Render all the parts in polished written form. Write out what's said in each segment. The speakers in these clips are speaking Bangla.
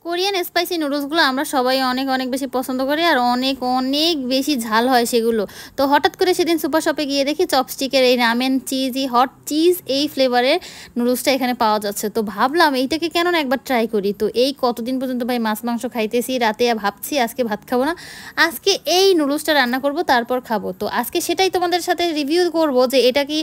কোরিয়ান স্পাইসি নুডলসগুলো আমরা সবাই অনেক অনেক বেশি পছন্দ করি আর অনেক অনেক বেশি ঝাল হয় সেগুলো। তো হঠাৎ করে সেদিন সুপার শপে গিয়ে দেখি চপস্টিকের এই রামেন চিজি হট চিজ এই ফ্লেভারের নুডলসটা এখানে পাওয়া যাচ্ছে। তো ভাবলাম এইটাকে কেন না একবার ট্রাই করি। তো এই কতদিন পর্যন্ত ভাই মাছ মাংস খাইতেছি, রাতে ভাবছি আজকে ভাত খাবো না, আজকে এই নুডলসটা রান্না করব তারপর খাবো। তো আজকে সেটাই তোমাদের সাথে রিভিউ করব যে এটা কি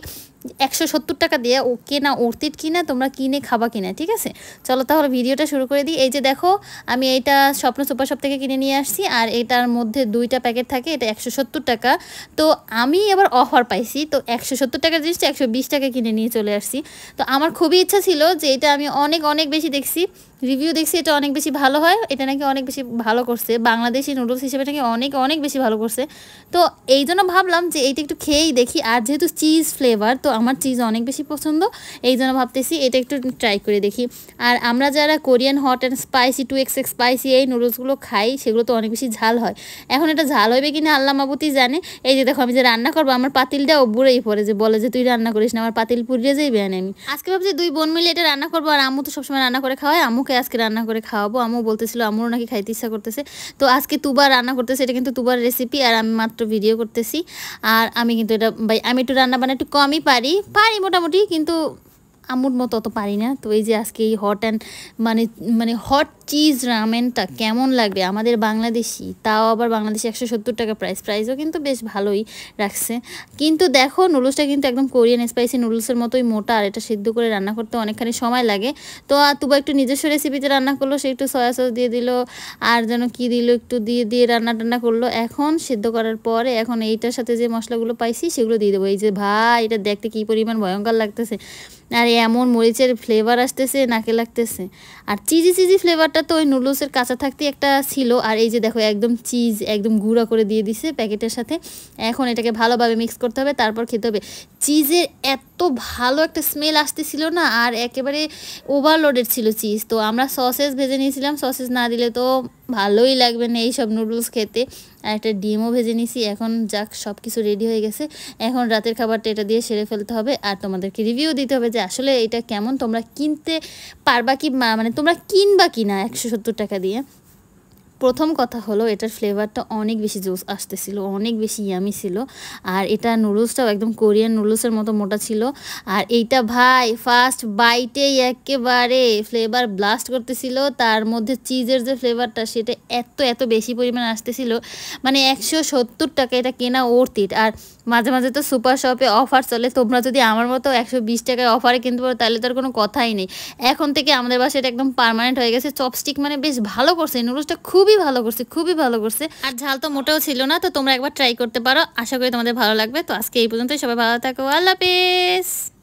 170 টাকা দিয়ে ও কেনা অর্থিত কিনা, তোমরা কিনে খাবা কিনা। ঠিক আছে, চলো তাহলে ভিডিওটা শুরু করে দিই। এই যে দেখো, আমি এইটা স্বপ্ন সুপার শপ থেকে কিনে নিয়ে আসছি আর এটার মধ্যে 2টা প্যাকেট থাকে। এটা 170 টাকা। তো আমি এবার অফার পাইছি, তো 170 টাকার জিনিসটা 120 টাকা কিনে নিয়ে চলে আসছি। তো আমার খুবই ইচ্ছা ছিল যে এটা আমি অনেক অনেক বেশি দেখছি রিভিউ দেখছি, এটা অনেক বেশি ভালো হয়, এটা নাকি অনেক বেশি ভালো করছে, বাংলাদেশি নুডলস হিসেবে নাকি অনেক অনেক বেশি ভালো করছে। তো এই জন্য ভাবলাম যে এইটা একটু খেয়েই দেখি। আর যেহেতু চিজ ফ্লেভার, তো আমার চিজ অনেক বেশি পছন্দ, এই জন্য ভাবতেছি এটা একটু ট্রাই করে দেখি। আর আমরা যারা Korean hot and spicy 2XX spicy এই নুডলসগুলো খাই, সেগুলো তো অনেক বেশি ঝাল হয়। এখন এটা ঝাল হইবে কিনা আল্লাহ মাবুতি জানে। এই যে দেখো, আমি যে রান্না করবো আমার পাতিলটাও বুড়েই পড়ে, যে বলে যে তুই রান্না করিস না, আমার পাতিল পুড়িয়ে যাইবে। আমি আজকে ভাবছি 2 বোন মিলে এটা রান্না করবো। আর আম্মু তো সবসময় রান্না করে খাওয়ায়, আম্মুকে আজকে রান্না করে খাওয়াবো। আম্মু বলতেছিল আম্মুরও নাকি খাইতে ইচ্ছা করতেছে। তো আজকে তুবার রান্না করতেছে, এটা কিন্তু তুবার রেসিপি আর আমি মাত্র ভিডিও করতেছি। আর আমি কিন্তু এটা ভাই আমি একটু রান্না বান্না একটু কমই পারি মোটামুটি, কিন্তু আম্মুর মতো অত পারি না। তো এই যে আজকে এই হট অ্যান্ড মানে মানে হট চিজ রামেনটা কেমন লাগবে আমাদের বাংলাদেশি, তাও আবার বাংলাদেশি 170 টাকা প্রাইসও কিন্তু বেশ ভালোই রাখছে। কিন্তু দেখো নুডলসটা কিন্তু একদম কোরিয়ান স্পাইসি নুডলসের মতোই মোটা, আর এটা সিদ্ধ করে রান্না করতে অনেকখানি সময় লাগে। তো তুবা একটু নিজস্ব রেসিপিতে রান্না করলো, সে একটু সয়া সস দিয়ে দিল আর যেন কি দিল একটু দিয়ে রান্না করলো। এখন সিদ্ধ করার পরে এখন এইটার সাথে যে মশলাগুলো পাইছি সেগুলো দিয়ে দেবো। এই যে ভাই, এটা দেখতে কি পরিমাণ ভয়ঙ্কর লাগতেছে, আর এমন মরিচের ফ্লেভার আসতেছে, নাকে লাগতেছে। আর চিজি ফ্লেভারটা তো ওই নুডলসের কাঁচা থাকতে একটা ছিল। আর এই যে দেখো একদম চিজ একদম গুঁড়া করে দিয়ে দিছে প্যাকেটের সাথে। এখন এটাকে ভালোভাবে মিক্স করতে হবে, তারপর খেতে হবে। চিজের এত ভালো একটা স্মেল আসতেছিল না, আর একেবারে ওভারলোডেড ছিল চিজ। তো আমরা সসেস ভেজে নিয়েছিলাম, সসেস না দিলে তো ভালোই লাগবে না এইসব নুডলস খেতে। আর একটা ডিমও ভেজে নিয়েছি। এখন যাক, সব কিছু রেডি হয়ে গেছে। এখন রাতের খাবারটা এটা দিয়ে সেরে ফেলতে হবে, আর তোমাদেরকে রিভিউ দিতে হবে যে আসলে এটা কেমন, তোমরা কিনতে পারবা কি, মানে তোমরা কিনবা কি না 170 টাকা দিয়ে। প্রথম কথা হলো এটার ফ্লেভারটা অনেক বেশি জোস আসতেছিল, অনেক বেশি ইয়ামি ছিল। আর এটা নুডলসটাও একদম কোরিয়ান নুডলসের মতো মোটা ছিল। আর এইটা ভাই ফার্স্ট বাইটেই একেবারে ফ্লেভার ব্লাস্ট করতেছিল। তার মধ্যে চিজের যে ফ্লেভারটা সেটা এত এত বেশি পরিমাণে আসতেছিল, মানে 170 টাকা এটা কেনা ওর্থ ইট। আর মাঝে মাঝে তো সুপার শপে অফার চলে, তোমরা যদি আমার মতো 120 টাকায় অফারে কিনতে পারো তাহলে তো আর কোনো কথাই নেই। এখন থেকে আমাদের বাসায় এটা একদম পার্মানেন্ট হয়ে গেছে। চপস্টিক মানে বেশ ভালো করছে, নুডলসটা খুবই ভালো করছে। আর ঝাল তো মোটেও ছিল না। তো তোমরা একবার ট্রাই করতে পারো, আশা করি তোমাদের ভালো লাগবে। তো আজকে এই পর্যন্তই, সবাই ভালো থাকো, আল্লাহ হাফেজ।